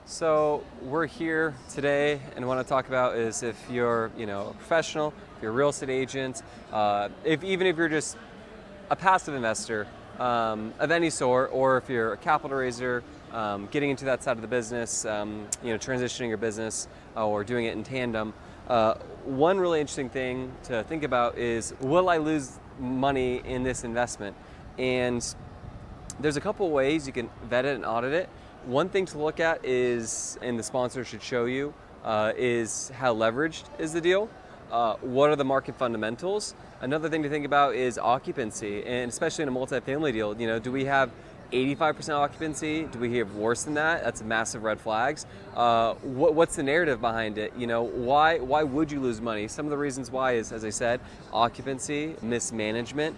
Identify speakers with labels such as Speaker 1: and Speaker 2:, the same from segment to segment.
Speaker 1: So we're here today, and what I want to talk about is if you're, a professional, if you're a real estate agent, even if you're just a passive investor of any sort, or if you're a capital raiser, getting into that side of the business, transitioning your business or doing it in tandem. One really interesting thing to think about is, will I lose money in this investment? And there's a couple ways you can vet it and audit it. One thing to look at is, and the sponsor should show you, is how leveraged is the deal? What are the market fundamentals? Another thing to think about is occupancy, and especially in a multifamily deal, do we have 85% occupancy? Do we have worse than that? That's massive red flags. What's the narrative behind it? Why would you lose money? Some of the reasons why is, as I said, occupancy, mismanagement,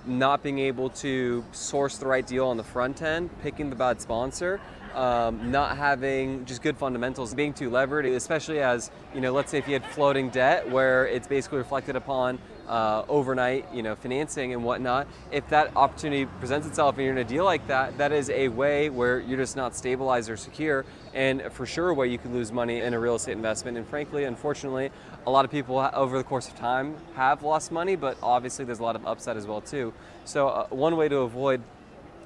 Speaker 1: not being able to source the right deal on the front end, picking the bad sponsor, not having just good fundamentals, being too levered, especially as, let's say if you had floating debt where it's basically reflected upon overnight, financing and whatnot. If that opportunity presents itself and you're in a deal like that, that is a way where you're just not stabilized or secure, and for sure a way you could lose money in a real estate investment. And frankly, unfortunately, a lot of people over the course of time have lost money, but obviously there's a lot of upside as well too. So one way to avoid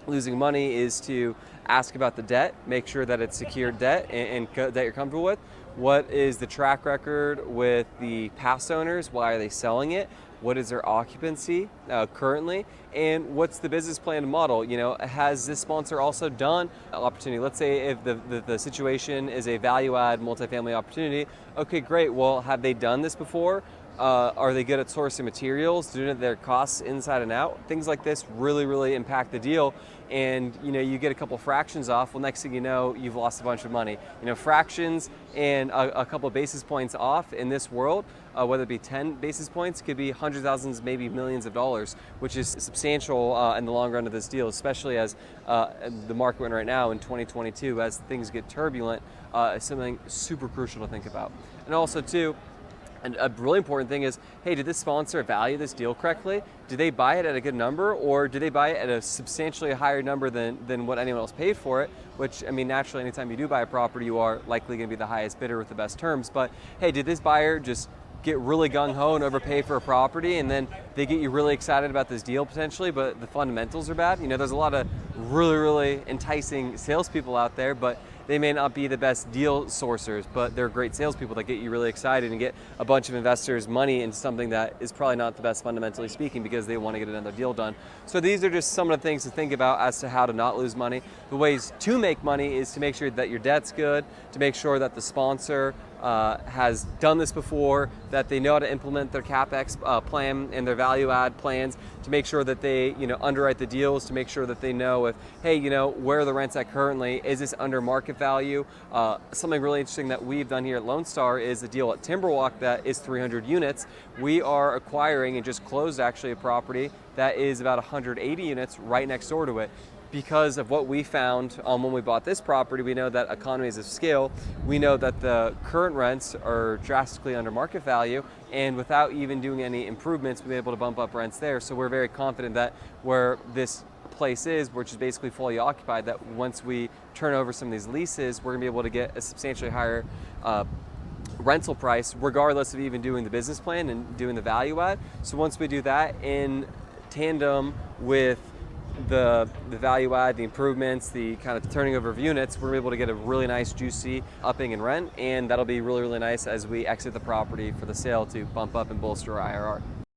Speaker 1: losing money is to ask about the debt, make sure that it's secured debt and that you're comfortable with. What is the track record with the past owners? Why are they selling it? What is their occupancy currently? And what's the business plan and model? Has this sponsor also done an opportunity? Let's say if the situation is a value add multifamily opportunity. Okay, great. Well, have they done this before? Are they good at sourcing materials, doing their costs inside and out? Things like this really, really impact the deal. And you get a couple fractions off. Well, next thing you know, you've lost a bunch of money. Fractions and a couple basis points off in this world, whether it be 10 basis points, could be hundreds of thousands, maybe millions of dollars, which is substantial in the long run of this deal, especially as the market went right now in 2022, as things get turbulent, is something super crucial to think about. And also too, and a really important thing is, hey, did this sponsor value this deal correctly? Did they buy it at a good number, or did they buy it at a substantially higher number than what anyone else paid for it? Which, naturally, anytime you do buy a property, you are likely going to be the highest bidder with the best terms. But hey, did this buyer just get really gung-ho and overpay for a property, and then they get you really excited about this deal potentially, but the fundamentals are bad? There's a lot of really, really enticing salespeople out there, but they may not be the best deal sourcers, but they're great salespeople that get you really excited and get a bunch of investors money into something that is probably not the best fundamentally speaking, because they want to get another deal done. So these are just some of the things to think about as to how to not lose money. The ways to make money is to make sure that your debt's good, to make sure that the sponsor has done this before, that they know how to implement their CapEx plan and their value add plans, to make sure that they underwrite the deals, to make sure that they know if, hey, where are the rents at currently? Is this under market value? Something really interesting that we've done here at Lone Star is a deal at Timberwalk that is 300 units. We are acquiring and just closed actually a property that is about 180 units right next door to it. Because of what we found when we bought this property, we know that economies of scale, we know that the current rents are drastically under market value, and without even doing any improvements, we've been able to bump up rents there. So we're very confident that where this place is, which is basically fully occupied, that once we turn over some of these leases, we're gonna be able to get a substantially higher rental price, regardless of even doing the business plan and doing the value add. So once we do that in tandem with the value add, the improvements, the kind of turning over of units, we're able to get a really nice juicy upping in rent, and that'll be really, really nice as we exit the property for the sale to bump up and bolster our IRR.